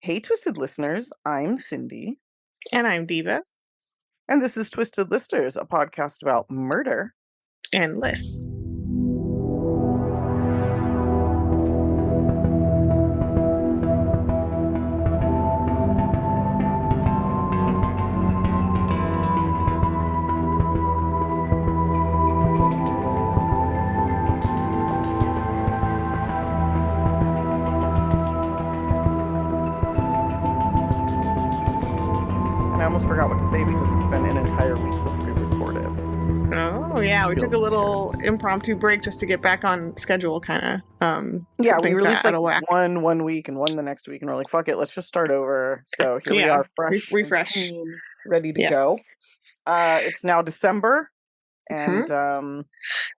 Hey, Twisted listeners, I'm Cindy, And I'm Diva and this is Twisted Listers, a podcast about murder. and Liz. And I almost forgot what to say because it's been an entire week since we recorded. Oh yeah, we took Feels a weird. little impromptu break just to get back on schedule, kind of. Yeah, we Things released got out like of whack. one week and one the next week, and we're like, fuck it, let's just start over. So here we Yeah, are, fresh and refresh. clean, ready to go. Yes. It's now December, Hmm. and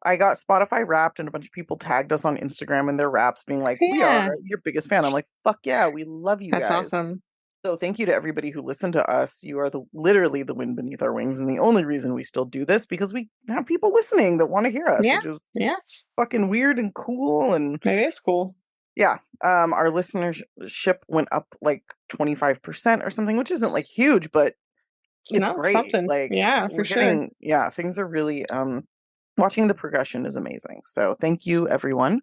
I got Spotify Wrapped, and a bunch of people tagged us on Instagram in their wraps, being like, "We are Yeah, your biggest fan." I'm like, "Fuck yeah, we love you that's guys." awesome. So thank you to everybody who listened to us. You are literally the wind beneath our wings, and the only reason we still do this because we have people listening that want to hear us, Yeah, which is yeah, fucking weird and cool. And it is cool. yeah, our listenership went up like 25% or something, which isn't like huge, but it's No, great. something. Like Yeah, for we're sure. getting, yeah, things are really watching the progression is amazing. So thank you, everyone.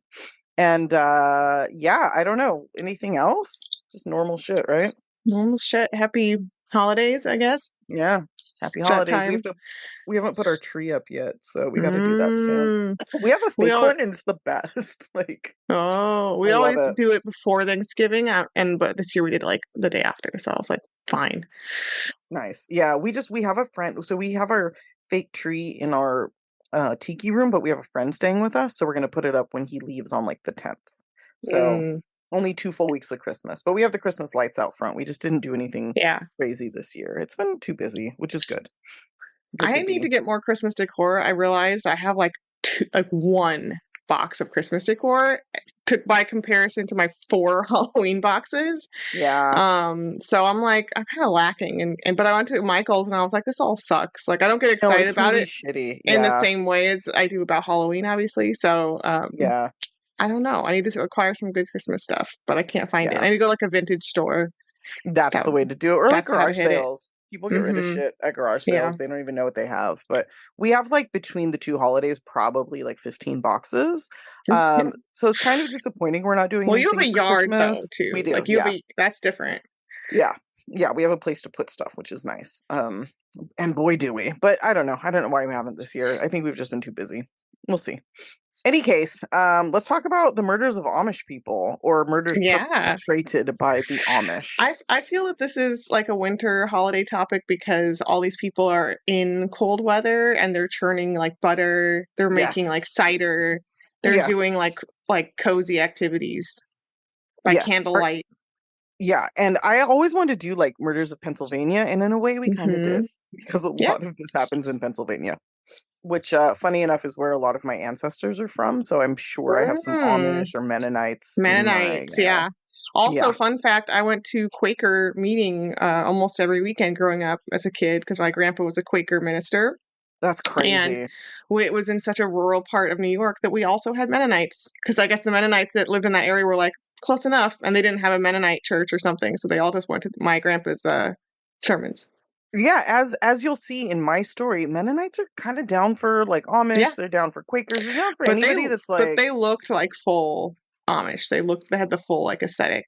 And yeah, I don't know anything else. Just normal shit, right? Normal shit. Happy holidays, I guess. Yeah. Happy It's that holidays. time. We haven't put our tree up yet, so we got to do that soon. Mm, We have a we fake all. one and it's the best. Like We I love always it. do it before Thanksgiving, but this year we did like the day after, so I was like, fine. Nice. Yeah, we have a friend, so we have our fake tree in our tiki room, but we have a friend staying with us, so we're gonna put it up when he leaves on like the 10th. So Mm, only 2 full weeks of Christmas. But we have the Christmas lights out front. We just didn't do anything yeah. crazy this year. It's been too busy, which is good. Good to I need be. to get more Christmas decor. I realized I have like one box of Christmas decor by comparison to my 4 Halloween boxes. Yeah. So I'm like, I'm kind of lacking. And but I went to Michael's and I was like, this all sucks. Like I don't get No, excited it's about really it shitty. in the Yeah. same way as I do about Halloween, obviously. So Yeah. I don't know. I need to acquire some good Christmas stuff, but I can't find it. Yeah. I need to go to, like, a vintage store. That's That the way to do it. Or like that's how to garage hit it. sales. People get rid of Mhm. shit at garage Yeah. sales. They don't even know what they have. But we have like between the two holidays, probably like 15 boxes. So it's kind of disappointing we're not doing Well, you have anything a for yard though Christmas. We too. do, Like you have yeah. a that's different. Yeah. Yeah, we have a place to put stuff, which is nice. And boy do we. But I don't know. I don't know why we haven't this year. I think we've just been too busy. We'll see. Any case, let's talk about the murders of Amish people or murders Yeah. perpetrated by the Amish. I feel that this is like a winter holiday topic because all these people are in cold weather and they're churning like butter, they're making like Yes. cider, they're doing Yes. like cozy activities by Yes. candlelight. Yeah, and I always wanted to do like Murders of Pennsylvania, and in a way we kind of did Mhm. because a Yeah. lot of this happens in Pennsylvania, which funny enough is where a lot of my ancestors are from, so I'm sure I have some Mm. Amish or Mennonites in my Mennonites, yeah. Also, yeah, fun fact, I went to Quaker meeting almost every weekend growing up as a kid because my grandpa was a Quaker minister. that's And crazy. it was in such a rural part of New York that we also had Mennonites because I guess the Mennonites that lived in that area were like, close enough. And they didn't have a Mennonite church or something. So they all just went to my grandpa's sermons. Yeah, as you'll see in my story, Mennonites are kind of down for like Yeah. Amish, they're down for Quakers, they're down for But they anybody that's but like they looked like full Amish. They had the full like aesthetic.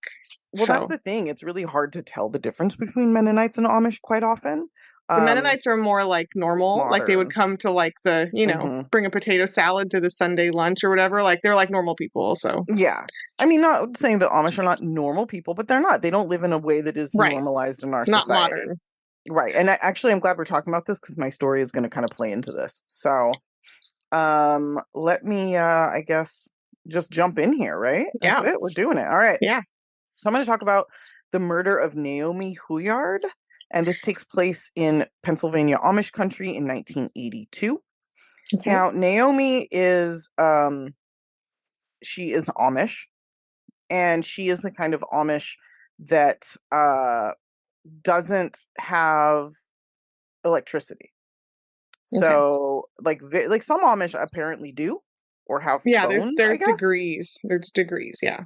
well, that's So the thing. It's really hard to tell the difference between Mennonites and Amish quite often. the Um, Mennonites are more like normal. Like they would modern. come to like Mhm. bring a potato salad to the Sunday lunch or whatever. Like they're like normal people. So Yeah. I mean, not saying the Amish are not normal people, but they're not. They don't live in a way that is right, normalized in our not society. modern. Right. And actually, I'm glad we're talking about this because my story is going to kind of play into this. So, let me, I guess, just jump in here, right? That's Yeah, it. We're doing it. All right. yeah. So I'm going to talk about the murder of Naomi Huyard. And this takes place in Pennsylvania Amish country in 1982. Okay. Now, Naomi is, she is Amish. And she is the kind of Amish that doesn't have electricity. Okay. So like some Amish apparently do or have Yeah, phones, I there's guess. degrees. There's degrees, yeah.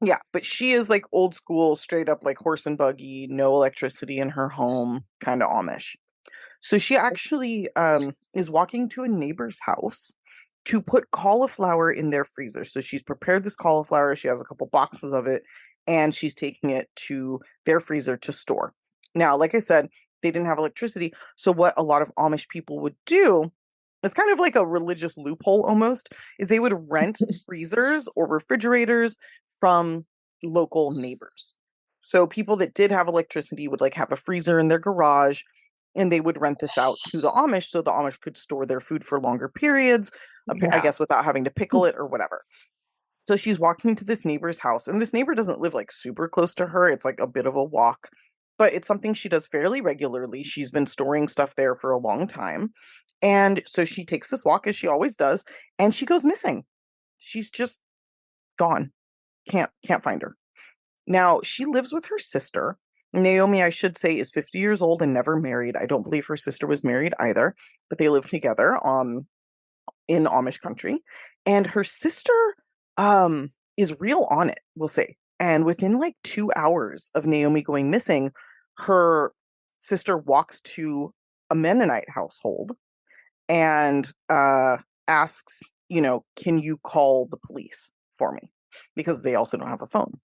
Yeah, but she is like old school, straight up like horse and buggy, no electricity in her home, kind of Amish. So she actually is walking to a neighbor's house to put cauliflower in their freezer. So she's prepared this cauliflower. She has a couple boxes of it, and she's taking it to their freezer to store. Now, like I said, they didn't have electricity. So what a lot of Amish people would do, it's kind of like a religious loophole almost, is they would rent freezers or refrigerators from local neighbors. So people that did have electricity would like have a freezer in their garage, and they would rent this out to the Amish so the Amish could store their food for longer periods, I Yeah. guess without having to pickle it or whatever. So she's walking to this neighbor's house, and this neighbor doesn't live like super close to her. It's like a bit of a walk, but it's something she does fairly regularly. She's been storing stuff there for a long time. And so she takes this walk as she always does, and she goes missing. She's just gone. Can't find her. Now, she lives with her sister. Naomi, I should say, is 50 years old and never married. I don't believe her sister was married either, but they live together in Amish country. And her sister is real on it, we'll say. And within like 2 hours of Naomi going missing, her sister walks to a Mennonite household and asks, can you call the police for me? Because they also don't have a phone.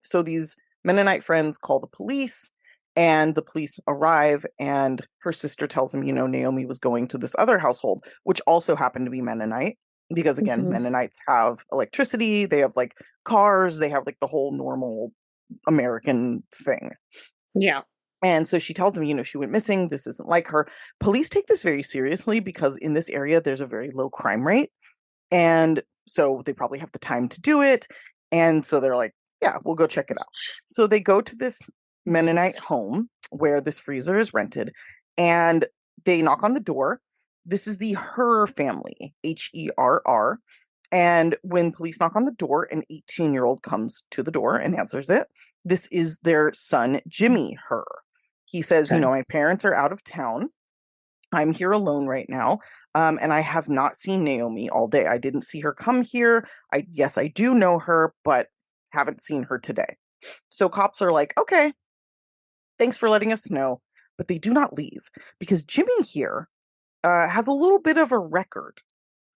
So these Mennonite friends call the police, and the police arrive, and her sister tells them, Naomi was going to this other household, which also happened to be Mennonite. Because again, Hmm. Mennonites have electricity, they have like cars, they have like the whole normal American thing. Yeah. And so she tells them, she went missing. This isn't like her. Police take this very seriously because in this area, there's a very low crime rate. And so they probably have the time to do it. And so they're like, yeah, we'll go check it out. So they go to this Mennonite home where this freezer is rented, and they knock on the door. This is the Her family, Herr. And when police knock on the door, an 18-year-old comes to the door and answers it. This is their son, Jimmy Her. He says, Okay. my parents are out of town. I'm here alone right now. And I have not seen Naomi all day. I didn't see her come here. Yes, I do know her, but haven't seen her today. So cops are like, okay, thanks for letting us know. But they do not leave because Jimmy here has a little bit of a record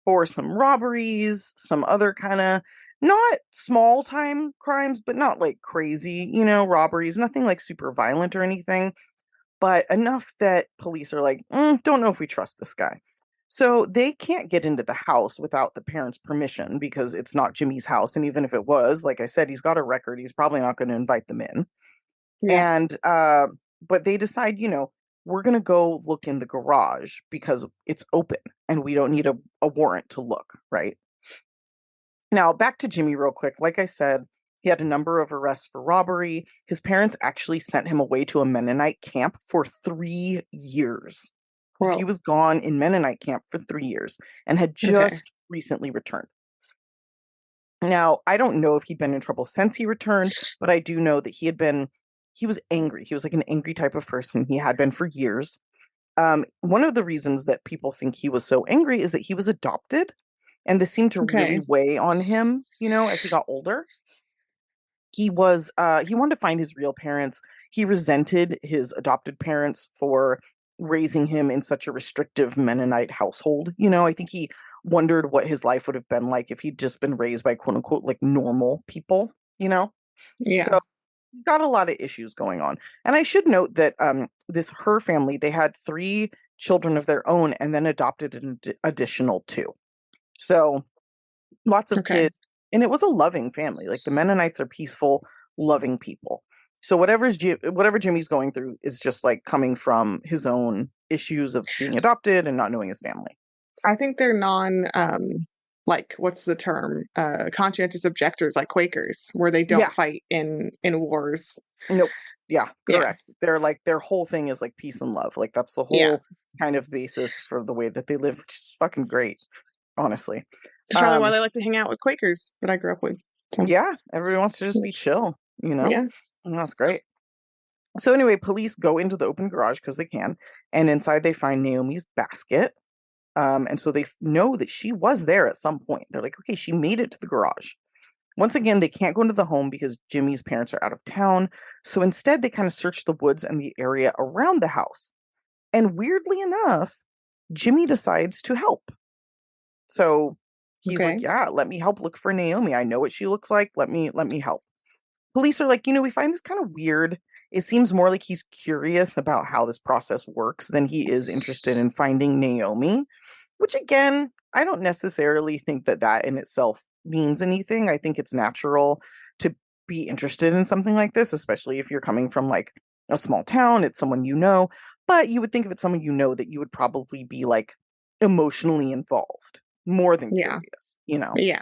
for some robberies, some other kind of not small time crimes, but not like crazy, robberies, nothing like super violent or anything, but enough that police are like, don't know if we trust this guy. So they can't get into the house without the parents' permission because it's not Jimmy's house. And even if it was, like I said, he's got a record. He's probably not going to invite them in. Yeah. And, but they decide, we're going to go look in the garage because it's open and we don't need a warrant to look, right? Now, back to Jimmy real quick. Like I said, he had a number of arrests for robbery. His parents actually sent him away to a Mennonite camp for 3 years. So he Whoa. was gone in Mennonite camp for 3 years and had Okay. just recently returned. Now, I don't know if he'd been in trouble since he returned, but I do know that he was angry. He was like an angry type of person. He had been for years. One of the reasons that people think he was so angry is that he was adopted, and this seemed to really Okay. weigh on him, as he got older. He wanted to find his real parents. He resented his adopted parents for raising him in such a restrictive Mennonite household. I think he wondered what his life would have been like if he'd just been raised by quote unquote like normal people, Yeah. So got a lot of issues going on. And I should note that this Her family, they had 3 children of their own and then adopted an additional 2. So lots of Okay. kids, and it was a loving family. Like the Mennonites are peaceful, loving people. So whatever Jimmy's going through is just like coming from his own issues of being adopted and not knowing his family. I think they're non like what's the term? Conscientious objectors like Quakers, where they Yeah, don't fight in wars. nope. Yeah, Yeah. correct. They're like their whole thing is like peace and love. Like that's the Yeah. whole kind of basis for the way that they live, which is fucking great, honestly. It's probably why Um, they like to hang out with Quakers that I grew up with. So yeah, everybody wants to just be chill, yeah. and that's great. So anyway, police go into the open garage because they can, and inside they find Naomi's basket. And so they know that she was there at some point. They're like, okay, she made it to the garage. Once again, they can't go into the home because Jimmy's parents are out of town. So instead, they kind of search the woods and the area around the house. And weirdly enough, Jimmy decides to help. So he's like, Okay. "Yeah, let me help look for Naomi. I know what she looks like. Let me help." Police are like, we find this kind of weird. It seems more like he's curious about how this process works than he is interested in finding Naomi, which again, I don't necessarily think that that in itself means anything. I think it's natural to be interested in something like this, especially if you're coming from like a small town, it's someone you know, but you would think if it's someone you know that you would probably be like emotionally involved more than Yeah. curious. Yeah.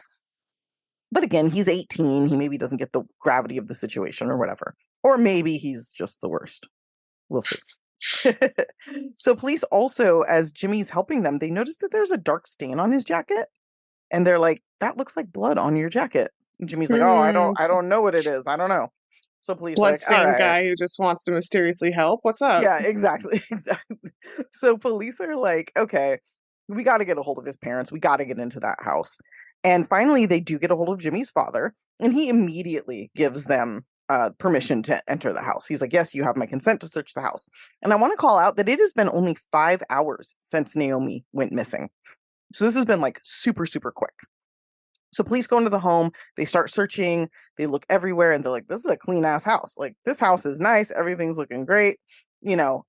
But again, he's 18. He maybe doesn't get the gravity of the situation or whatever. Or maybe he's just the worst. We'll see. So police also, as Jimmy's helping them, they notice that there's a dark stain on his jacket. And they're like, that looks like blood on your jacket. And Jimmy's like, oh, Hmm. I don't know what it is. I don't know. So police are like, all Bloodstained right. guy who just wants to mysteriously help. What's up? Yeah, exactly. Exactly. So police are like, okay, we got to get a hold of his parents. We got to get into that house. And finally, they do get a hold of Jimmy's father, and he immediately gives them permission to enter the house. He's like, yes, you have my consent to search the house. And I want to call out that it has been only 5 hours since Naomi went missing. So this has been like super, super quick. So police go into the home, they start searching, they look everywhere, and they're like, this is a clean ass house. Like, this house is nice, everything's looking great. You know,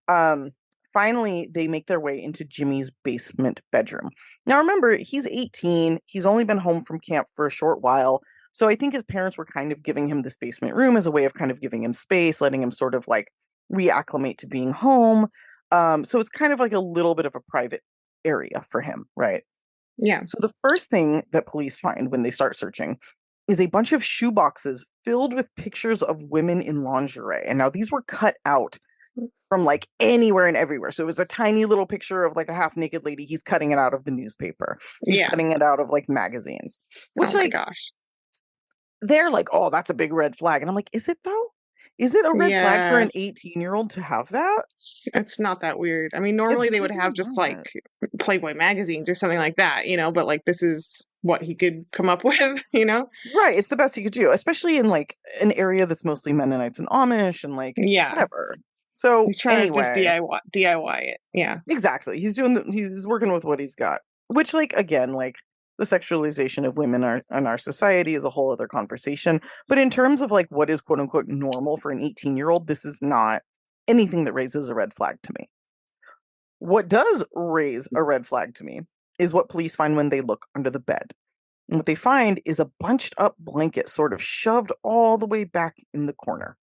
finally they make their way into Jimmy's basement bedroom. Now remember, he's 18, he's only been home from camp for a short while. So I think his parents were kind of giving him this basement room as a way of kind of giving him space, letting him sort of like reacclimate to being home. So it's kind of like a little bit of a private area for him, right? Yeah. So the first thing that police find when they start searching is a bunch of shoe boxes filled with pictures of women in lingerie. And now these were cut out from like anywhere and everywhere. So it was a tiny little picture of like a half naked lady. He's cutting it out of the newspaper. He's Yeah. cutting it out of like magazines, Oh which my like gosh. they're like, oh, that's a big red flag. And I'm like, is it though? Is it a red flag for Yeah. an 18-year-old to have that? It's not that weird. I mean, It's normally they would really have just like not. Playboy magazines or something like that, but like this is what he could come up with. Right, it's the best you could do, especially in like an area that's mostly Mennonites and Amish and like Yeah. whatever. So He's trying to just anyway, DIY it. Yeah. exactly. He's working with what he's got. Which like again, like the sexualization of women in our society is a whole other conversation. But in terms of like what is quote unquote normal for an 18-year-old, this is not anything that raises a red flag to me. What does raise a red flag to me is what police find when they look under the bed. And what they find is a bunched up blanket sort of shoved all the way back in the corner.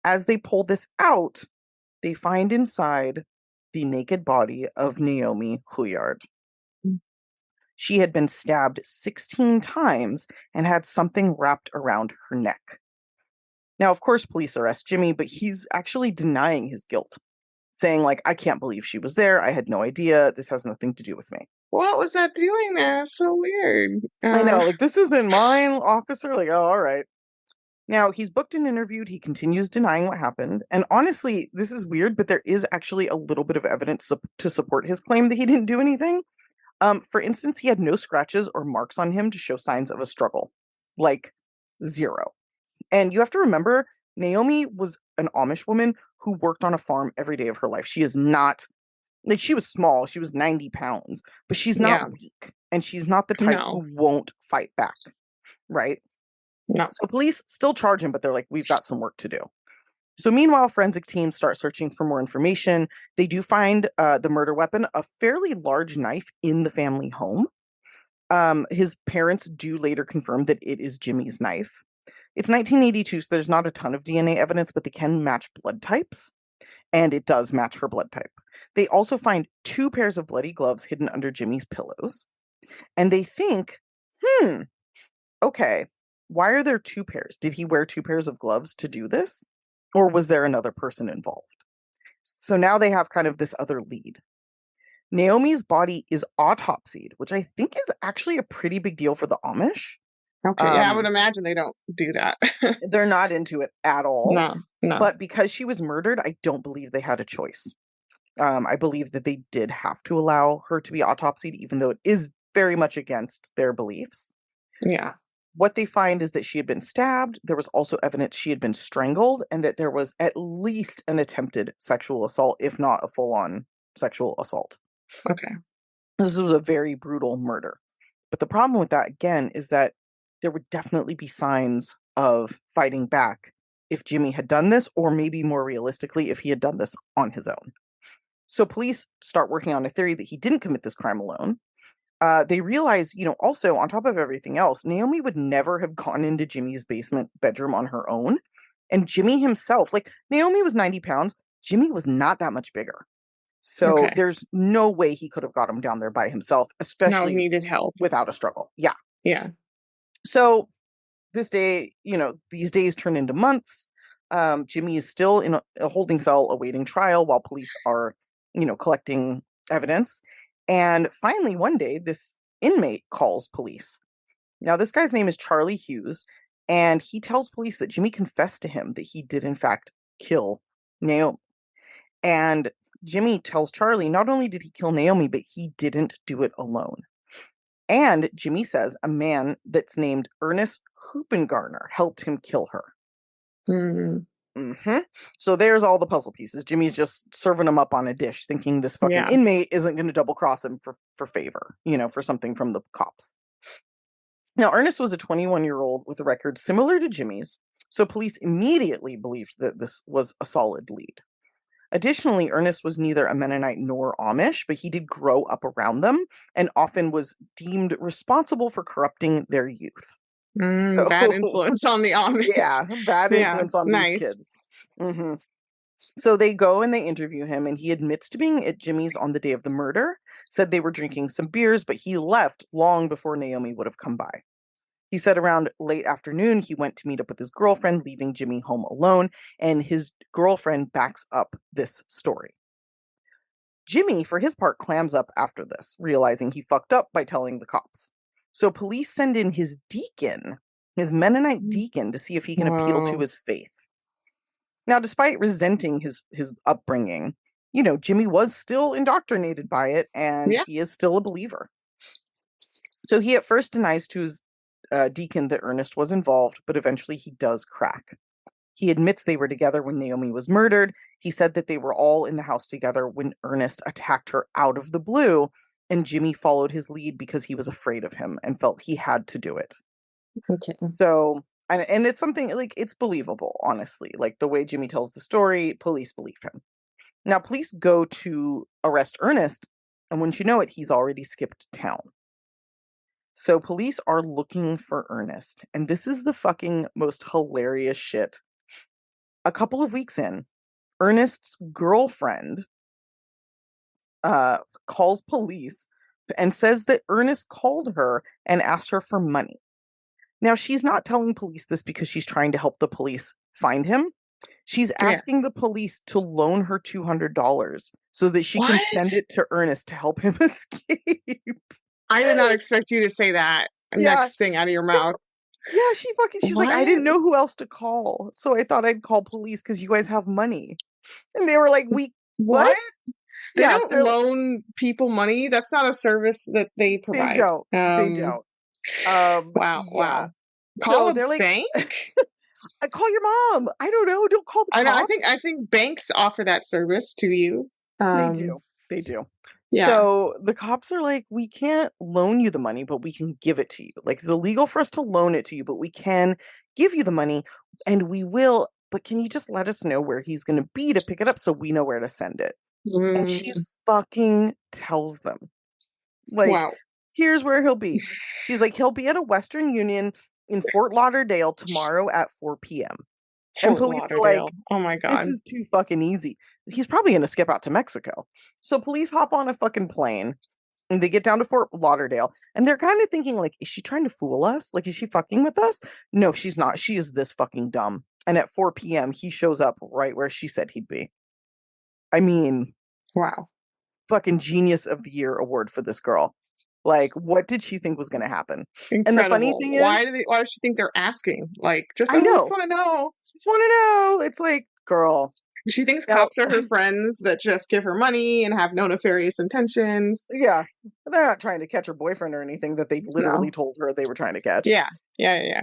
As they pull this out, they find inside the naked body of Naomi Huyard. She had been stabbed 16 times and had something wrapped around her neck. Now, of course, police arrest Jimmy, but he's actually denying his guilt, saying, like, I can't believe she was there. I had no idea. This has nothing to do with me. What was that doing there? So weird. I know, like, this isn't mine, officer. Like, oh, all right. Now, he's booked and interviewed. He continues denying what happened. And honestly, this is weird, but there is actually a little bit of evidence to support his claim that he didn't do anything. For instance, he had no scratches or marks on him to show signs of a struggle. Like, zero. And you have to remember, Naomi was an Amish woman who worked on a farm every day of her life. She is not, like, she was small. She was 90 pounds, but she's Yeah. not weak. And she's not the type No. who won't fight back, right? No. So police still charge him, but they're like, we've got some work to do. So meanwhile, forensic teams start searching for more information. They do find the murder weapon, a fairly large knife in the family home. His parents do later confirm that it is Jimmy's knife. It's 1982, so there's not a ton of DNA evidence, but they can match blood types, and it does match her blood type. They also find 2 pairs of bloody gloves hidden under Jimmy's pillows, and they think, okay, why are there 2 pairs? Did he wear 2 pairs of gloves to do this? Or was there another person involved? So now they have kind of this other lead. Naomi's body is autopsied, which I think is actually a pretty big deal for the Amish. Okay. Yeah, I would imagine they don't do that. They're not into it at all. No. No. But because she was murdered, I don't believe they had a choice. I believe that they did have to allow her to be autopsied, even though it is very much against their beliefs. Yeah. What they find is that she had been stabbed. There was also evidence she had been strangled, and that there was at least an attempted sexual assault, if not a full-on sexual assault. Okay. This was a very brutal murder. But the problem with that, again, is that there would definitely be signs of fighting back if Jimmy had done this, or maybe more realistically, if he had done this on his own. So police start working on a theory that he didn't commit this crime alone. They realize, also on top of everything else, Naomi would never have gone into Jimmy's basement bedroom on her own. And Jimmy himself, like Naomi was 90 pounds, Jimmy was not that much bigger. So Okay. there's no way he could have got him down there by himself, No, he especially needed help. without a struggle. Yeah. Yeah. So this day, these days turn into months. Jimmy is still in a holding cell awaiting trial while police are, collecting evidence. And finally, one day, this inmate calls police. Now, this guy's name is Charlie Hughes, and he tells police that Jimmy confessed to him that he did, in fact, kill Naomi. And Jimmy tells Charlie not only did he kill Naomi, but he didn't do it alone. And Jimmy says a man that's named Ernest Hoopengarner helped him kill her. Mm. So there's all the puzzle pieces. Jimmy's just serving them up on a dish, thinking this fucking Yeah. inmate isn't going to double cross him for favor, for something from the cops. Now, Ernest was a 21-year-old with a record similar to Jimmy's, so police immediately believed that this was a solid lead. Additionally, Ernest was neither a Mennonite nor Amish, but he did grow up around them and often was deemed responsible for corrupting their youth. Bad influence on the Amish. Yeah, bad influence on these kids. So they go and they interview him, and he admits to being at Jimmy's on the day of the murder, said they were drinking some beers, but he left long before Naomi would have come by. He said around late afternoon, he went to meet up with his girlfriend, leaving Jimmy home alone, and his girlfriend backs up this story. Jimmy, for his part, clams up after this, realizing he fucked up by telling the cops. So police send in his deacon, his Mennonite deacon, to see if he can appeal to his faith. Now, despite resenting his upbringing, Jimmy was still indoctrinated by it, and he is still a believer. So he at first denies to his deacon that Ernest was involved, but eventually he does crack. He admits they were together when Naomi was murdered. He said that they were all in the house together when Ernest attacked her out of the blue, and Jimmy followed his lead because he was afraid of him and felt he had to do it. Okay. So, and it's something, like, it's believable, honestly. Like, the way Jimmy tells the story, police believe him. Now, police go to arrest Ernest, and wouldn't you know it, he's already skipped town. So police are looking for Ernest, and this is the fucking most hilarious shit. A couple of weeks in, Ernest's girlfriend calls police and says that Ernest called her and asked her for money. Now, she's not telling police this because she's trying to help the police find him. She's asking the police to loan her $200 so that she can send it to Ernest to help him escape. I did not expect you to say that next thing out of your mouth. Yeah, she's like, I didn't know who else to call, so I thought I'd call police because you guys have money. And they were like, what? They don't loan people money. That's not a service that they provide. They don't. Wow. Call a bank? Call your mom. I don't know. Don't call the cops. I know. I think banks offer that service to you. They do. Yeah. So the cops are like, we can't loan you the money, but we can give it to you. Like, it's illegal for us to loan it to you, but we can give you the money, and we will. But can you just let us know where he's going to be to pick it up so we know where to send it? And she fucking tells them, like, here's where he'll be. She's like, he'll be at a Western Union in Fort Lauderdale tomorrow at 4 p.m. And police are like, oh my God, this is too fucking easy. He's probably going to skip out to Mexico. So police hop on a fucking plane and they get down to Fort Lauderdale, and they're kind of thinking, like, is she trying to fool us? Like, is she fucking with us? No, she's not. She is this fucking dumb. And at 4 p.m., he shows up right where she said he'd be. I mean, wow. Fucking Genius of the Year award for this girl. Like, what did she think was going to happen? Incredible. And the funny thing is, why does she think they're asking? Like, just I know. Just want to know. Just want to know. It's like, girl, She thinks Now, cops are her friends that just give her money and have no nefarious intentions. yeah, they're not trying to catch her boyfriend or anything that they literally No. told her they were trying to catch. Yeah. Yeah.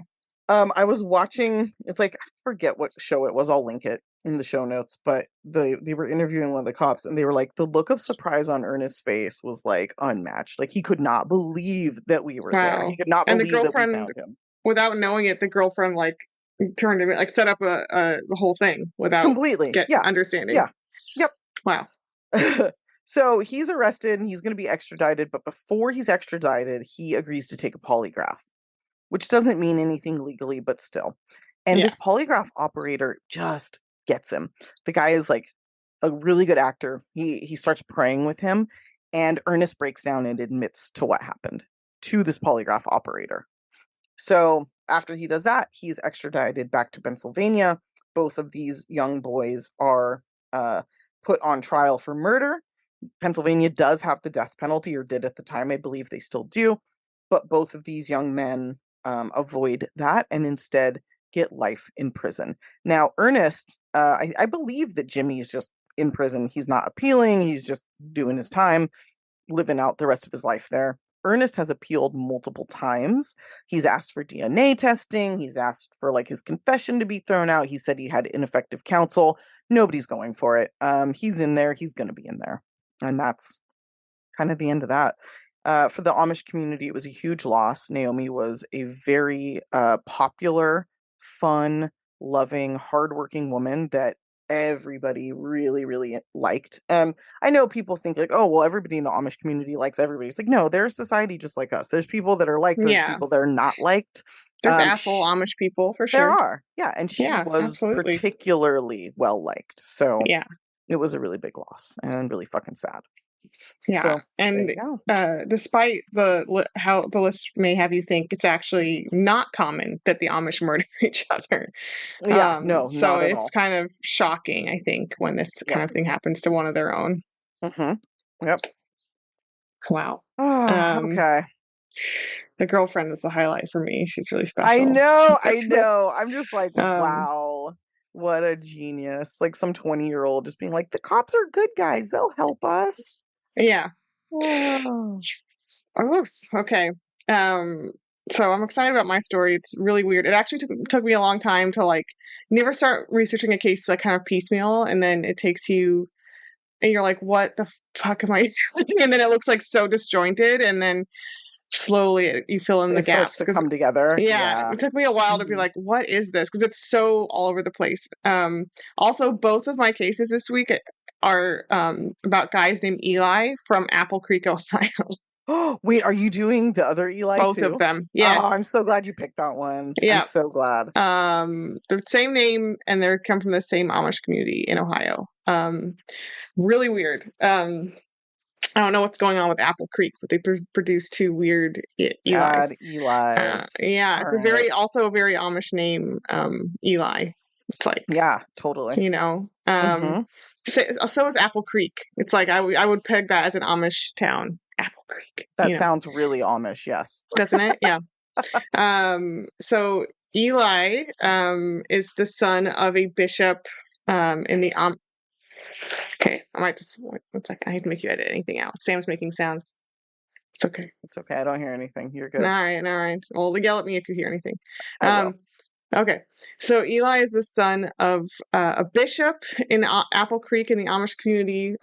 I was watching, it's like, I forget what show it was. I'll link it in the show notes, but they were interviewing one of the cops and they were like, the look of surprise on Ernest's face was like unmatched. Like he could not believe that we were there. He Wow. could not And the believe that we girlfriend, found him. without knowing it, the girlfriend like turned him, like set up the whole thing without Completely. Yeah. understanding. Yeah. Yep. Wow. So he's arrested and he's going to be extradited, but before he's extradited, he agrees to take a polygraph, which doesn't mean anything legally, but still. And Yeah. this polygraph operator just gets him. The guy is like a really good actor. He starts praying with him, and Ernest breaks down and admits to what happened to this polygraph operator. So after he does that, he's extradited back to Pennsylvania. Both of these young boys are put on trial for murder. Pennsylvania does have the death penalty, or did at the time. I believe they still do. But both of these young men avoid that and instead get life in prison. Now, Ernest, I believe that Jimmy is just in prison. He's not appealing. He's just doing his time, living out the rest of his life there. Ernest has appealed multiple times. He's asked for DNA testing. He's asked for like his confession to be thrown out. He said he had ineffective counsel. Nobody's going for it. He's in there. He's going to be in there. And that's kind of the end of that. For the Amish community, it was a huge loss. Naomi was a very popular, fun, loving, hardworking woman that everybody really, really liked. I know people think like, oh, well, everybody in the Amish community likes everybody. It's like, no, they're a society just like us. There's people that are liked. There's Yeah. people that are not liked. There's asshole Amish people for There sure. are. Yeah. And she Yeah, was absolutely. particularly well liked. So Yeah. it was a really big loss and really fucking sad. Yeah. So, and there you go. despite how the list may have you think, it's actually not common that the Amish murder each other. Yeah, no, So not at it's all. kind of shocking, I think, when this kind Yep. of thing happens to one of their own. Yep. Wow. Oh, okay. The girlfriend is the highlight for me. She's really special. I know. I'm just like, Um, wow, what a genius. Like some 20-year-old just being like, the cops are good guys. They'll help us. Yeah. Oh. Oh, okay. So I'm excited about my story. It's really weird. It actually took me a long time to like never start researching a case like kind of piecemeal, and then it takes you and you're like, what the fuck am I doing? And then it looks like so disjointed, and then slowly you fill in the It starts gaps. to 'Cause come together. yeah, it took me a while to be Mhm. like, what is this? Because it's so all over the place. Also, both of my cases this week are about guys named Eli from Apple Creek, Ohio. Oh, wait, are you doing the other Eli Both of too? them. Oh, Yes. I'm so glad you picked that one. I'm Yeah. so glad. The same name, and they come from the same Amish community in Ohio. Really weird. I don't know what's going on with Apple Creek, but they produced two weird Eli's. Add Eli's. Yeah, it's All right. also a very Amish name, Eli. It's like, Yeah, totally. you know, Mm-hmm. so is Apple Creek. It's like I would peg that as an Amish town, Apple Creek. That sounds really Amish, yes. Doesn't it? Yeah. So Eli is the son of a bishop in the Okay, I might just one second. I hate to make you edit anything out. Sam's making sounds. It's okay. It's okay. I don't hear anything. You're good. All right. Well, yell at me if you hear anything. I will. Okay, so Eli is the son of a bishop in Apple Creek in the Amish community.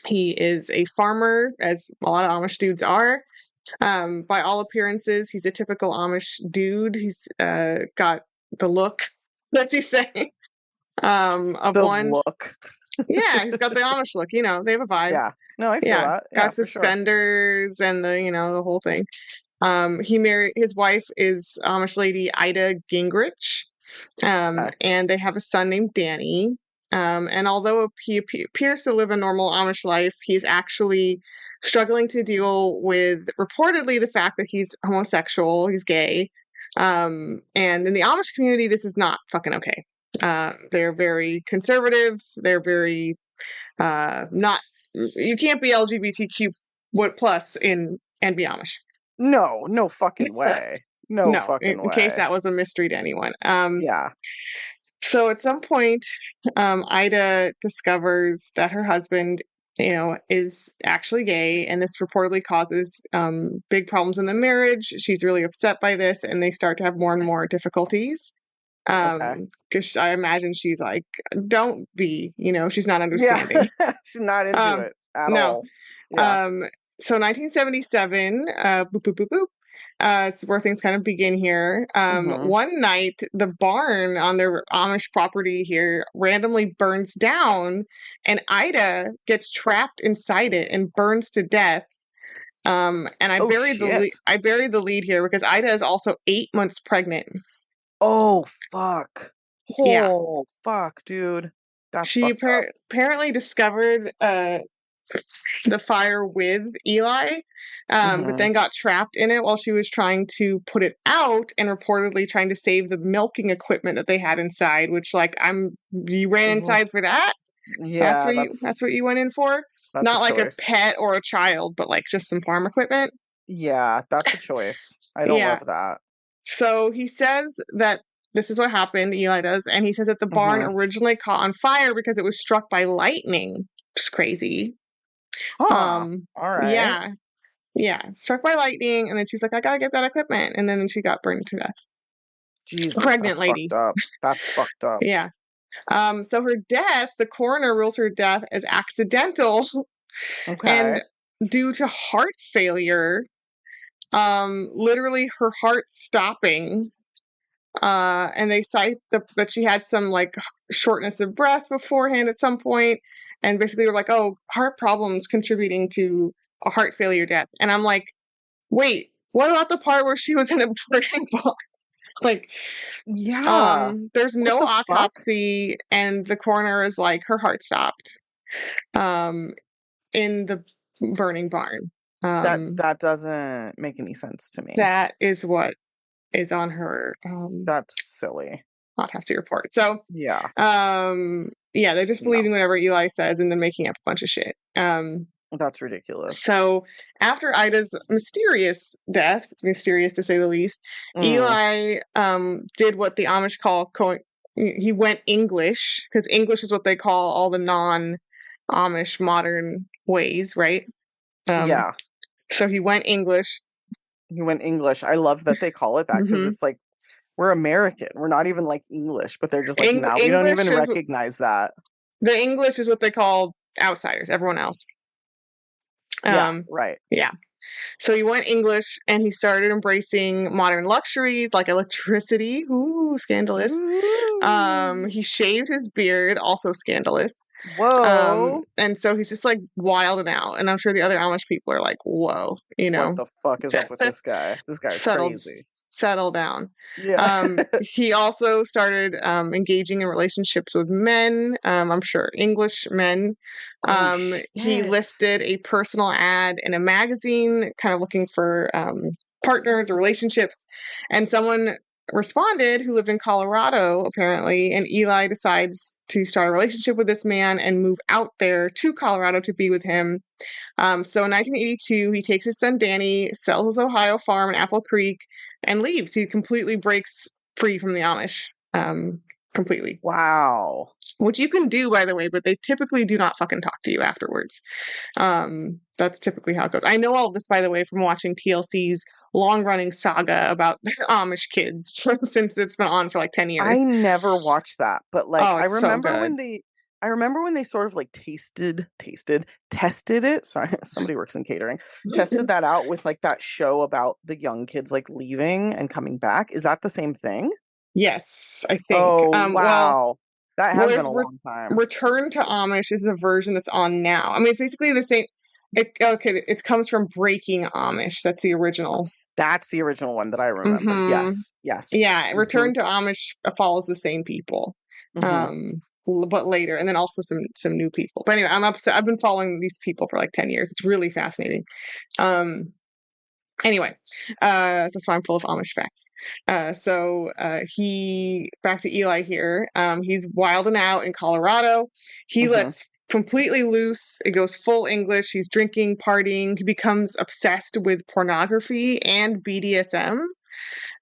He is a farmer, as a lot of Amish dudes are. By all appearances, he's a typical Amish dude. He's got the look, let's he say, of The one. look. Yeah, he's got the Amish look. You know, they have a vibe. Yeah. No, I feel that. Yeah, got for sure. suspenders and the whole thing. His wife is Amish lady Ida Gingrich, and they have a son named Danny. And although he appears to live a normal Amish life, he's actually struggling to deal with reportedly the fact that he's homosexual, he's gay. And in the Amish community, this is not fucking okay. They're very conservative. They're very not. You can't be LGBTQ plus and be Amish. No fucking way. No fucking in way. case that was a mystery to anyone. Yeah. So at some point, Ida discovers that her husband, is actually gay, and this reportedly causes big problems in the marriage. She's really upset by this, and they start to have more and more difficulties. Okay. Because I imagine she's like, "Don't be," she's not Yeah. understanding. She's not into Um, it at no. all. Yeah. Um, so 1977, boop, boop, boop, boop. It's where things kind of begin here. Mhm. One night, the barn on their Amish property here randomly burns down, and Ida gets trapped inside it and burns to death. And Oh shit. I buried the lead here because Ida is also 8 months pregnant. Oh fuck. Yeah, Oh fuck, dude. That's she fucked up. apparently discovered the fire with Eli, but Mhm. then got trapped in it while she was trying to put it out and reportedly trying to save the milking equipment that they had inside. Which, like, you ran Wha- inside for that? Yeah, That's what you went in for? that's a Not like a choice. pet or a child, but like just some farm equipment. Yeah, that's a choice. I don't Yeah. love that. So he says that this is what happened. Eli does, and he says that the barn Mhm. originally caught on fire because it was struck by lightning. Which is crazy. Huh. Um, All right. yeah. Yeah, struck by lightning, and then she's like, "I gotta get that equipment," and then she got burned to death. Jesus, Pregnant that's fucked lady. up. That's fucked up. Yeah. So her death, the coroner rules her death as accidental Okay. and due to heart failure. Literally her heart stopping. And they cite that she had some like shortness of breath beforehand at some point, and basically were like, "Oh, heart problems contributing to a heart failure death." And I'm like, wait, what about the part where she was in a burning barn? Like, Yeah. there's What no the fuck? autopsy, and the coroner is like, her heart stopped, um, in the burning barn. That Um, that doesn't make any sense to me. that is what is on her That's silly. autopsy report. So, Yeah. yeah, they're just No. believing whatever Eli says and then making up a bunch of shit. That's ridiculous. So after Ida's mysterious death, it's mysterious to say the least, Mm. Eli did what the Amish call he went English, because English is what they call all the non-Amish modern ways, right? Um, Yeah. so he went English. He went English. I love that they call it that because Hmm. it's like we're American. We're not even like English, but they're just like, no, we don't English even is recognize that. the English is what they call outsiders, everyone else. Yeah, Um, right. yeah. So he went English and he started embracing modern luxuries like electricity. Ooh, scandalous. Ooh. He shaved his beard, also scandalous. Whoa. And so he's just like wild and out. And I'm sure the other Amish people are like, whoa, What the fuck is up with this guy? This guy's settle crazy. settle down. Yeah. He also started engaging in relationships with men, I'm sure English men. Oh He shit. listed a personal ad in a magazine, kind of looking for partners or relationships, and someone responded who lived in Colorado apparently, and Eli decides to start a relationship with this man and move out there to Colorado to be with him. So in 1982, he takes his son Danny, sells his Ohio farm in Apple Creek, and leaves. He completely breaks free from the Amish. Completely. Wow. Which you can do, by the way, but they typically do not fucking talk to you afterwards. That's typically how it goes. I know all of this, by the way, from watching TLC's long-running saga about Amish kids since it's been on for like 10 I years. never watched that, but like Oh, it's so good. I remember when they sort of like tested it. Sorry, somebody works in catering. Tested that out with like that show about the young kids like leaving and coming back. Is that the same thing? Yes, I think. Oh, wow. That Well, has been there's a long time. Return to Amish is the version that's on now. I mean, it's basically the same. It comes from Breaking Amish. That's the original. That's the original one that I remember. Hmm. Yes. Yes. Yeah, Mhm. Return to Amish follows the same people, Mhm. but later, and then also some new people. But anyway, I'm upset. I've been following these people for like 10 years. It's really fascinating. Um, Anyway, that's why I'm full of Amish facts. He back to Eli here. He's wilding out in Colorado. He Mhm. lets completely loose. It goes full English. He's drinking, partying. He becomes obsessed with pornography and BDSM.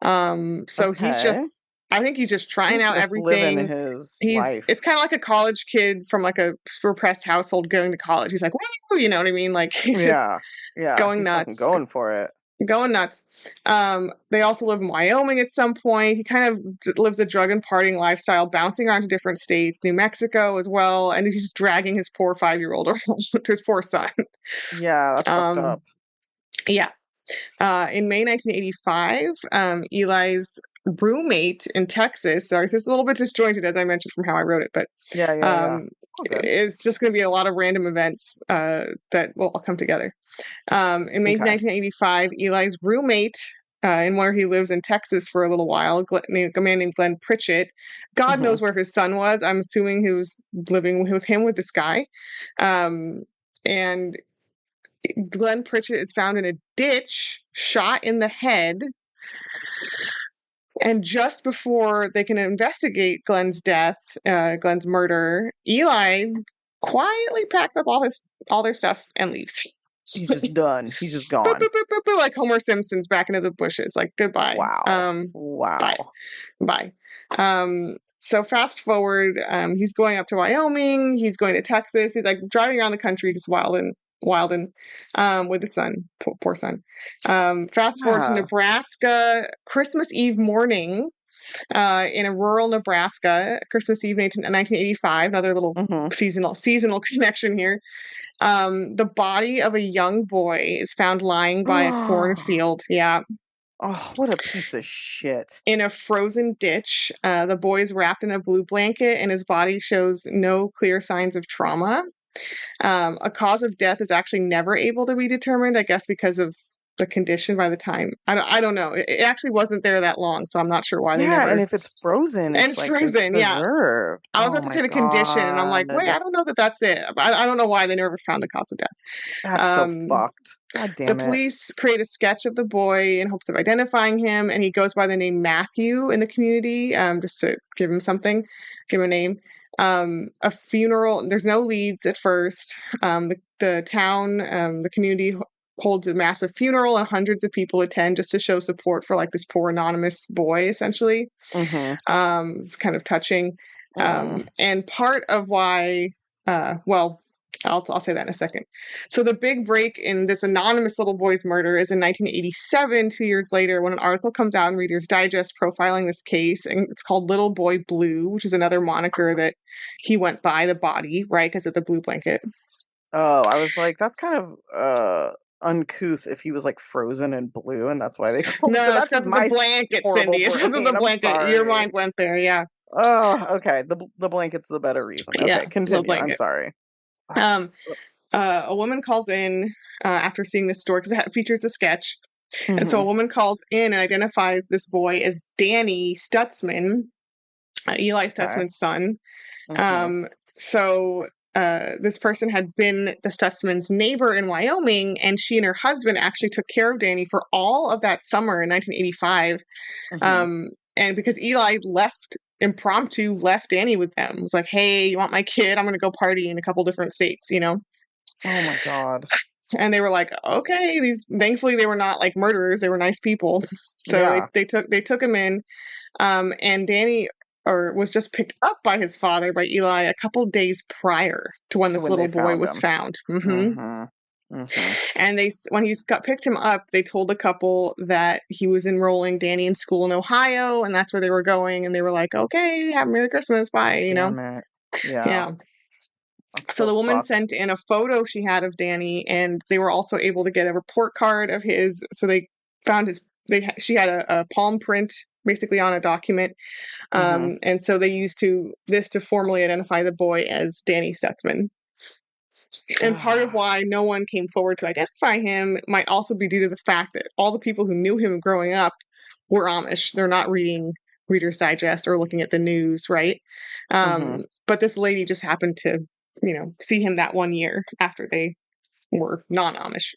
So he's Okay. just I think he's just trying He's out just living everything. his It's life. kind of like a college kid from like a repressed household going to college. He's like, woo, you know what I mean? Like he's just Yeah. Yeah. going He's fucking nuts, going for it. going nuts. They also live in Wyoming at some point. He kind of lives a drug and partying lifestyle, bouncing around to different states, New Mexico as well, and he's just dragging his poor 5-year-old, his poor son. Yeah, that's fucked Um, up. yeah. In May 1985, Eli's roommate in Texas. Sorry, this is a little bit disjointed, as I mentioned from how I wrote it, but Yeah, yeah, yeah. All good. it's just going to be a lot of random events that will all come together. In May Okay. 1985, Eli's roommate, in where he lives in Texas for a little while, a man named Glenn Pritchett. God Hmm. knows where his son was. I'm assuming he was living with him with this guy. And Glenn Pritchett is found in a ditch, shot in the head. And just before they can investigate Glenn's death, Glenn's murder, Eli quietly packs up all their stuff and leaves. He's just done. He's just Boop, boop, gone. boop, boop, boop, like Homer Simpson's back into the bushes. Like goodbye. Wow. Bye. Wow. Bye. So fast forward, he's going up to Wyoming, he's going to Texas, he's like driving around the country just wild and with his son, poor son. Fast forward to Yeah. Nebraska, Christmas Eve morning, in a rural Nebraska, Christmas Eve 1985, another little Hmm. seasonal connection here. The body of a young boy is found lying by a cornfield. Yeah. Oh, what a piece of shit. In a frozen ditch. The boy is wrapped in a blue blanket and his body shows no clear signs of trauma. A cause of death is actually never able to be determined, I guess, because of the condition by the time. I don't know. It actually wasn't there that long, so I'm not sure why they Yeah, and never. if it's frozen, And it's it's like it's frozen, yeah. preserved. I was Oh about to my say the condition, and I'm like, wait, God. I don't know that that's it. I don't know why they never found the cause of death. That's so Um, fucked. God the damn it. police create a sketch of the boy in hopes of identifying him, and he goes by the name Matthew in the community, just to give him something, give him a name. A funeral, there's no leads at first. The town, the community holds a massive funeral, and hundreds of people attend just to show support for like this poor anonymous boy, essentially. Mm-hmm. It's kind of touching. Mm. And part of why, well, I'll say that in a second. So the big break in this anonymous little boy's murder is in 1987, 2 years later, when an article comes out in Reader's Digest profiling this case, and it's called Little Boy Blue, which is another moniker that he went by, the body, right, because of the blue blanket. Oh, I was like, that's kind of uncouth if he was like frozen and blue, and that's why they called it. But No, it's that's just because of the my blanket, horrible Cindy. It's because of the brain. I'm blanket. Your sorry. mind went there, yeah. Oh, okay. The blanket's the better reason. Yeah, Okay, the continue. I'm blanket. sorry. Fuck. Um, a woman calls in after seeing this story because it features a sketch. And so a Mm-hmm. woman calls in and identifies this boy as Danny Stutzman, Eli Okay. Stutzman's son. Mm-hmm. Um, so this person had been the Stutzman's neighbor in Wyoming, and she and her husband actually took care of Danny for all of that summer in 1985. Mm-hmm. And because Eli left Danny with them, it was like, hey, you want my kid? I'm going to go party in a couple different states, you know? Oh my God. And they were like, okay, thankfully they were not like murderers, they were nice people. So Yeah. they took him in. And Danny was just picked up by his father, by Eli, a couple days prior to when To this when they little boy found was him. found. Mm-hmm. Mm-hmm. And when he got picked him up, they told the couple that he was enrolling Danny in school in Ohio, and that's where they were going. And they were like, okay, have Merry Christmas, bye, you know? Damn it. Yeah. Yeah. That's So so the woman fucked. sent in a photo she had of Danny, and they were also able to get a report card of his. So they found she had a palm print basically on a document, Mm-hmm. and so they used this to formally identify the boy as Danny Stutzman. And part of why no one came forward to identify him might also be due to the fact that all the people who knew him growing up were Amish. They're not reading Reader's Digest or looking at the news, right? Mm-hmm. But this lady just happened to, see him that one year after they were non-Amish.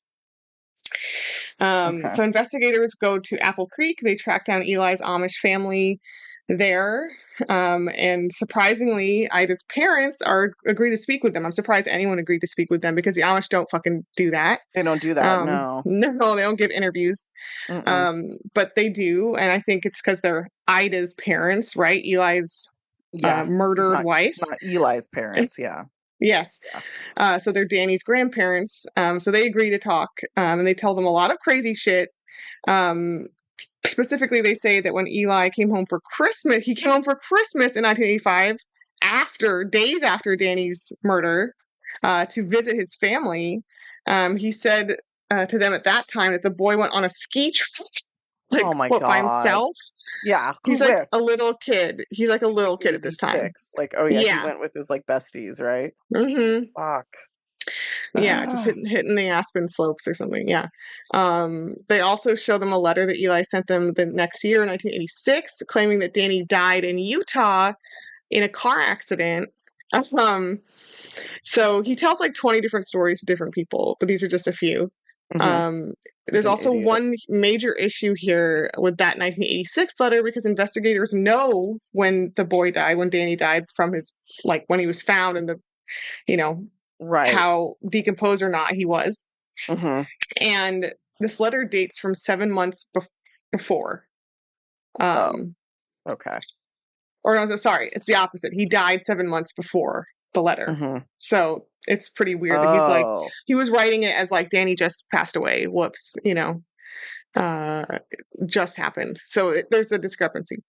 Okay. So investigators go to Apple Creek. They track down Eli's Amish family there. And surprisingly, Ida's parents agree to speak with them. I'm surprised anyone agreed to speak with them because the Amish don't fucking do that. They don't do that. No. No, they don't give interviews. Mm-mm. But they do, and I think it's because they're Ida's parents, right? Eli's Yeah. murdered wife. It's not Eli's parents. Yeah. Yes. Yeah. So they're Danny's grandparents. So they agree to talk, and they tell them a lot of crazy shit. Specifically, they say that when Eli came home for Christmas, he came home for Christmas in 1985, days after Danny's murder, to visit his family. He said to them at that time that the boy went on a ski trip, Oh my God. by himself. Yeah. He's like a little kid. He's like a little kid at this time. 6. Like, oh yeah, he went with his like besties, right? Mm-hmm. Fuck. Yeah, just hitting the Aspen slopes or something. Yeah. They also show them a letter that Eli sent them the next year in 1986, claiming that Danny died in Utah in a car accident. So he tells like 20 different stories to different people, but these are just a few. Mm-hmm. There's also one major issue here with that 1986 letter because investigators know when the boy died, when Danny died from his, like when he was found and right, how decomposed or not he was. Mm-hmm. And this letter dates from 7 months before. Okay. Or no, sorry, it's the opposite. He died 7 months before the letter. Mm-hmm. So it's pretty weird that he's like, he was writing it as like Danny just passed away. Whoops, just happened. So there's a discrepancy.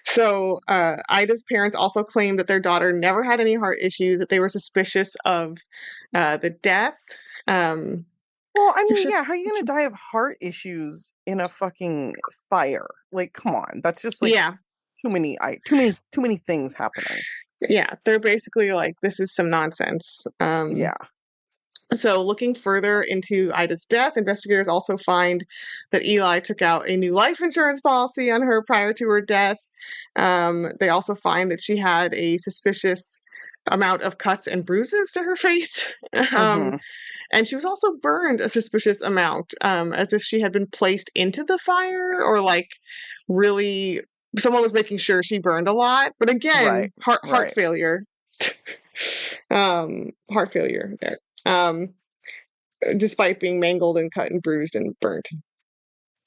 So Ida's parents also claimed that their daughter never had any heart issues, that they were suspicious of the death. Well, I mean, yeah, how are you going to die of heart issues in a fucking fire? Like, come on. That's just like too many things happening. Yeah, they're basically like, this is some nonsense. Yeah. So looking further into Ida's death, investigators also find that Eli took out a new life insurance policy on her prior to her death. They also find that she had a suspicious amount of cuts and bruises to her face. Mm-hmm. And she was also burned a suspicious amount, as if she had been placed into the fire or like really someone was making sure she burned a lot. But again, heart failure. Heart failure there. Despite being mangled and cut and bruised and burnt.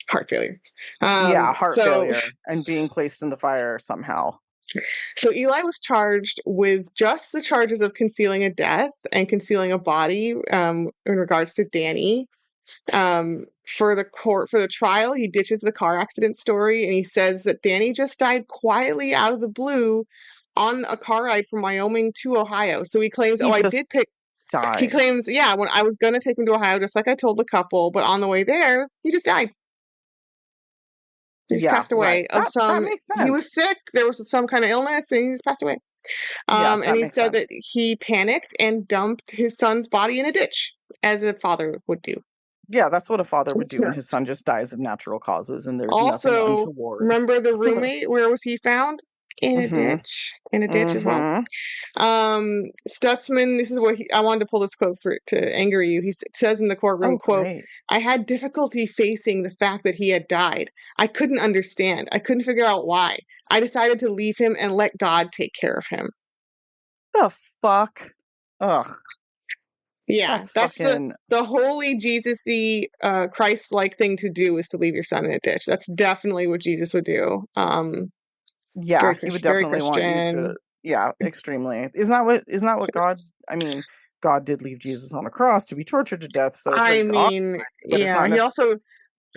Heart failure. Heart failure and being placed in the fire somehow. So Eli was charged with just the charges of concealing a death and concealing a body in regards to Danny. For the trial, he ditches the car accident story and he says that Danny just died quietly out of the blue on a car ride from Wyoming to Ohio. So he claims, I did pick. Died. He claims, when I was going to take him to Ohio, just like I told the couple, but on the way there, he just died. He just passed away of some. That makes sense. He was sick. There was some kind of illness, and he just passed away. And he said that he panicked and dumped his son's body in a ditch, as a father would do. Yeah, that's what a father would do when his son just dies of natural causes, and there's nothing untoward. Remember the roommate? Where was he found? In a ditch. In a ditch as well. Stutzman, this is what I wanted to pull this quote to anger you. He says in the courtroom, quote, great. I had difficulty facing the fact that he had died. I couldn't understand. I couldn't figure out why. I decided to leave him and let God take care of him. The fuck? Ugh. Yeah, that's the holy Jesus-y, Christ-like thing to do is to leave your son in a ditch. That's definitely what Jesus would do. Yeah, he would definitely want you to. Yeah, extremely. Isn't that what God? I mean, God did leave Jesus on a cross to be tortured to death. So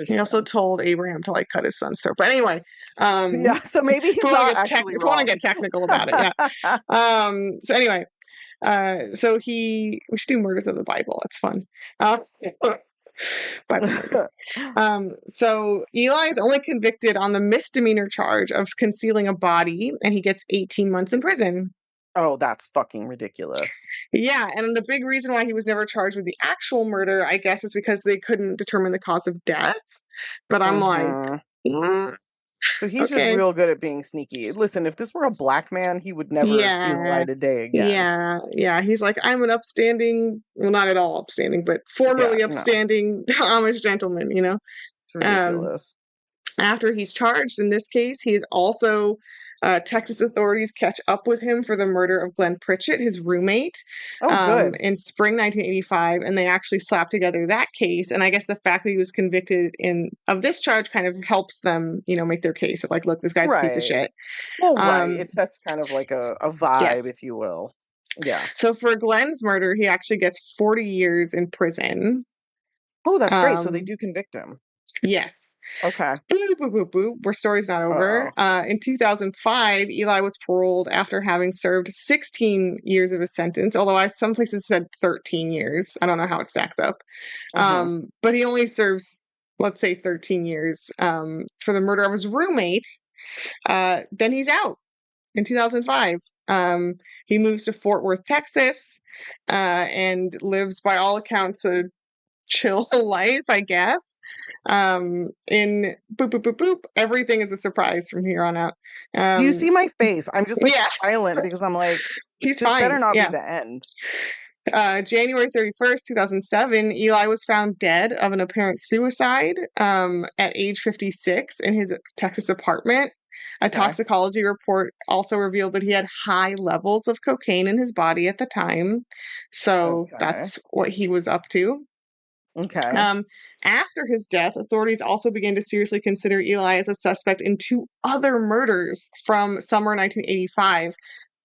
he also told Abraham to like cut his son's throat. But anyway, so maybe he's not actually wrong. If you want to get technical about it, yeah. So anyway, we should do murders of the Bible. It's fun. Bible murders. So Eli is only convicted on the misdemeanor charge of concealing a body, and he gets 18 months in prison. Oh, that's fucking ridiculous. Yeah, and the big reason why he was never charged with the actual murder, I guess, is because they couldn't determine the cause of death. But I'm like... So he's just real good at being sneaky. Listen, if this were a black man, he would never have seen the light of day again. Yeah. He's like, I'm an upstanding, well, not at all upstanding, but formerly upstanding Amish gentleman, It's ridiculous. After he's charged in this case, he is also Texas authorities catch up with him for the murder of Glenn Pritchett, his roommate, Oh, good. in spring 1985, and they actually slapped together that case. And I guess the fact that he was convicted of this charge kind of helps them, make their case of like, look, this guy's a piece of Right. shit. Well, right. That's kind of like a vibe, Yes. if you will. Yeah. So for Glenn's murder, he actually gets 40 years in prison. Oh, that's great. So they do convict him. Yes. Okay. Boop, boop, boop, boop. Our story's not over. In 2005, Eli was paroled after having served 16 years of his sentence, although some places said 13 years. I don't know how it stacks up. But he only serves, let's say, 13 years for the murder of his roommate. Then he's out in 2005. He moves to Fort Worth, Texas, and lives, by all accounts, a chill life, I guess. In boop, boop, boop, boop, everything is a surprise from here on out. Do you see my face? I'm just like silent because I'm like, he's this fine. better not be the end. January 31st, 2007, Eli was found dead of an apparent suicide at age 56 in his Texas apartment. A toxicology report also revealed that he had high levels of cocaine in his body at the time. So that's what he was up to. Okay. After his death, authorities also began to seriously consider Eli as a suspect in 2 other murders from summer 1985.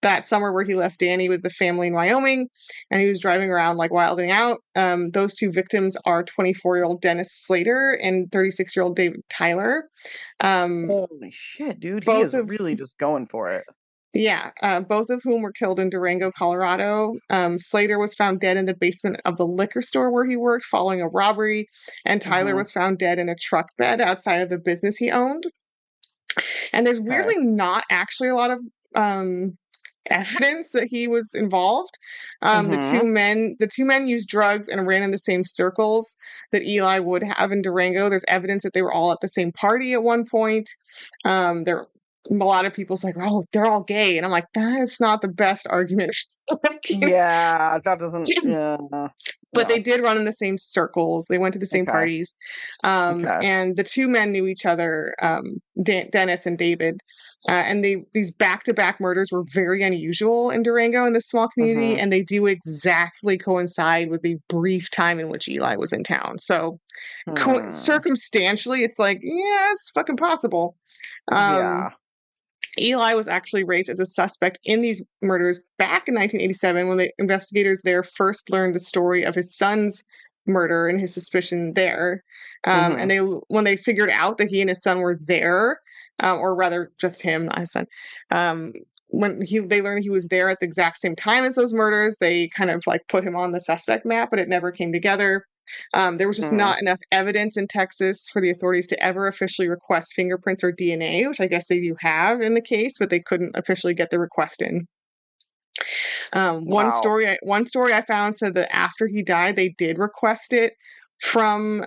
That summer where he left Danny with the family in Wyoming and he was driving around like wilding out. Those 2 victims are 24-year-old Dennis Slater and 36-year-old David Tyler. Holy shit, dude. He is really just going for it. Yeah, both of whom were killed in Durango, Colorado. Slater was found dead in the basement of the liquor store where he worked following a robbery, and Tyler was found dead in a truck bed outside of the business he owned. And there's weirdly not actually a lot of evidence that he was involved. The two men used drugs and ran in the same circles that Eli would have in Durango. There's evidence that they were all at the same party at one point. A lot of people's like, oh, they're all gay. And I'm like, that's not the best argument. Yeah, that doesn't. Yeah. But they did run in the same circles. They went to the same parties. And the 2 men knew each other, Dennis and David. And these back-to-back murders were very unusual in Durango in this small community. And they do exactly coincide with the brief time in which Eli was in town. So circumstantially, it's like, yeah, it's fucking possible. Yeah. Eli was actually raised as a suspect in these murders back in 1987 when the investigators there first learned the story of his son's murder and his suspicion there. And when they figured out that he and his son were there, or rather just him, not his son, when they learned he was there at the exact same time as those murders, they kind of like put him on the suspect map, but it never came together. There was just not enough evidence in Texas for the authorities to ever officially request fingerprints or DNA, which I guess they do have in the case, but they couldn't officially get the request in. One story I found said that after he died, they did request it from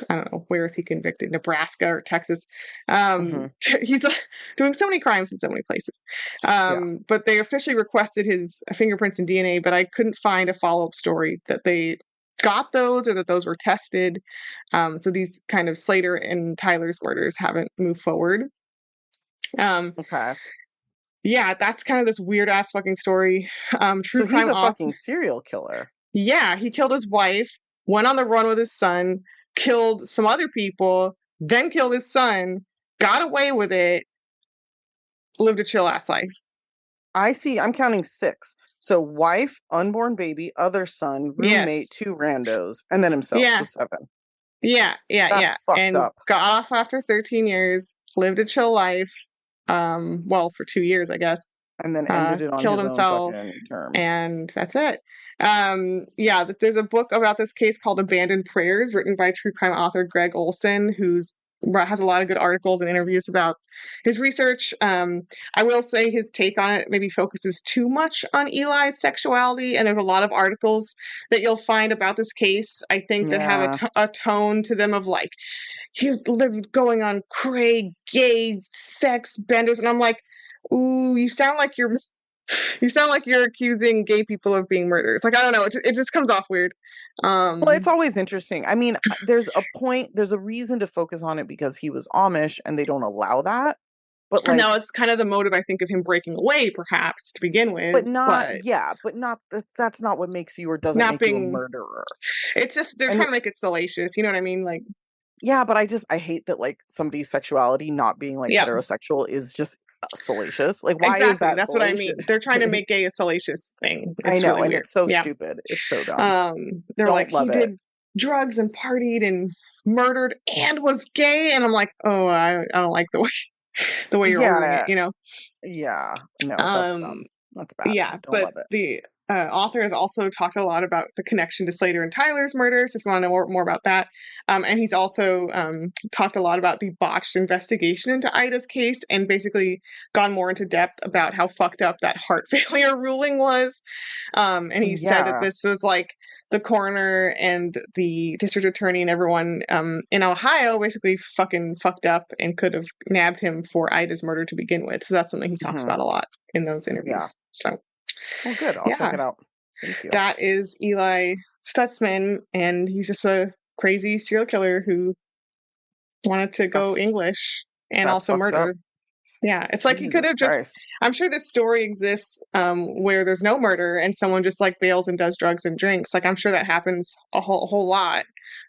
I don't know, where is he convicted? Nebraska or Texas. He's doing so many crimes in so many places. But they officially requested his fingerprints and DNA, but I couldn't find a follow-up story that they got those or that those were tested. So these kind of Slater and Tyler's murders haven't moved forward. Yeah, that's kind of this weird ass fucking story. So he's a fucking serial killer. Yeah, he killed his wife, went on the run with his son, killed some other people, then killed his son, got away with it, lived a chill ass life. I see. I'm counting 6. So wife, unborn baby, other son, roommate, 2 randos, and then himself. So 7. Yeah. That's fucked and up. Got off after 13 years, lived a chill life. Well, for 2 years, I guess. And then ended it on killed his himself, own fucking terms. And that's it. There's a book about this case called Abandoned Prayers, written by true crime author Greg Olson, who's has a lot of good articles and interviews about his research. I will say his take on it maybe focuses too much on Eli's sexuality, and there's a lot of articles that you'll find about this case, I think, that have a tone to them of like, he was going on cray, gay, sex benders, and I'm like, ooh, you sound like you're You sound like you're accusing gay people of being murderers. Like, I don't know. It just comes off weird. Well, it's always interesting. I mean, there's a reason to focus on it because he was Amish and they don't allow that. But And that like, was kind of the motive, I think, of him breaking away, perhaps, to begin with. but not, that's not what makes you or doesn't not make you a being murderer. It's just they're And trying to make it salacious. You know what I mean? Like, yeah, but I hate that like somebody's sexuality not being like yeah, heterosexual is just salacious. Like, why is exactly. that That's what I mean. salacious? They're trying to make gay a salacious thing. I It's know, really and weird. it's so Yeah. stupid. It's so dumb. They're Don't like, love he it. did drugs and partied and murdered and was gay, and I'm like, oh, I don't like the way you're ordering it. You know? Yeah. No, that's dumb. That's bad. Yeah, Don't but love it. the author has also talked a lot about the connection to Slater and Tyler's murders, if you want to know more about that. And he's also talked a lot about the botched investigation into Ida's case and basically gone more into depth about how fucked up that heart failure ruling was. And he said that this was like the coroner and the district attorney and everyone in Ohio basically fucking fucked up and could have nabbed him for Ida's murder to begin with. So that's something he talks about a lot in those interviews. Yeah. So, well, good. I'll check it out. Thank you. That is Eli Stutzman, and he's just a crazy serial killer who wanted to go English and also murder. Up. Yeah, it's like he could have just. I'm sure this story exists where there's no murder and someone just like bails and does drugs and drinks. Like I'm sure that happens a whole lot.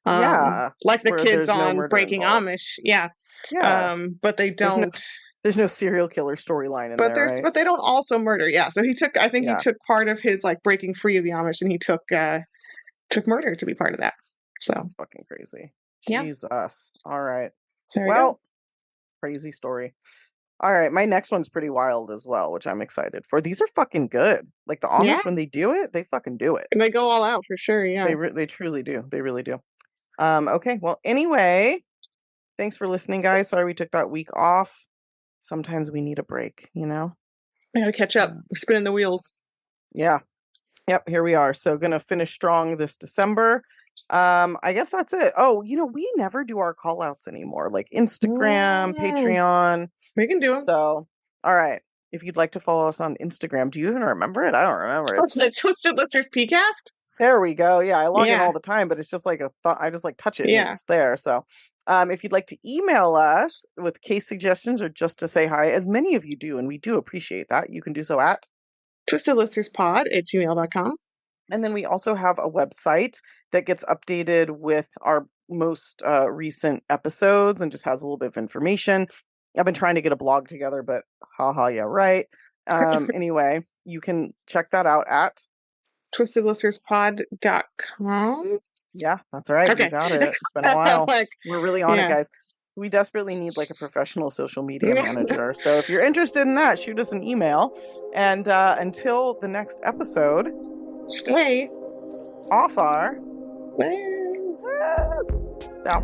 Like the kids on Breaking Amish. Yeah. But they don't. There's no serial killer storyline in there, right? But they don't also murder. Yeah. So he took. I think he took part of his like breaking free of the Amish, and he took murder to be part of that. So that's fucking crazy. Yeah. Jesus. All right. Well, crazy story. All right, my next one's pretty wild as well, which I'm excited for. These are fucking good. Like the Amish, when they do it, they fucking do it. And they go all out for sure, yeah. They truly do. They really do. Okay, well, anyway, thanks for listening, guys. Sorry we took that week off. Sometimes we need a break, you know? I gotta catch up. We're spinning the wheels. Yeah. Yep, here we are. So gonna finish strong this December. I guess that's it. Oh, we never do our call outs anymore, like Instagram, Patreon. We can do them. So, all right. If you'd like to follow us on Instagram, do you even remember it? I don't remember. It's Twisted Listeners PCast. There we go. Yeah, I log in all the time, but it's just like I just like touch it and it's there. So, if you'd like to email us with case suggestions or just to say hi, as many of you do, and we do appreciate that, you can do so at twistedlistenerspod@gmail.com. And then we also have a website that gets updated with our most recent episodes and just has a little bit of information. I've been trying to get a blog together, but yeah, right. Anyway, you can check that out at twistedlistenerspod.com. Yeah, that's right. Okay. You got it. It's been a while. We're really on it, guys. We desperately need like a professional social media manager. So if you're interested in that, shoot us an email. And until the next episode, stay off our Ciao.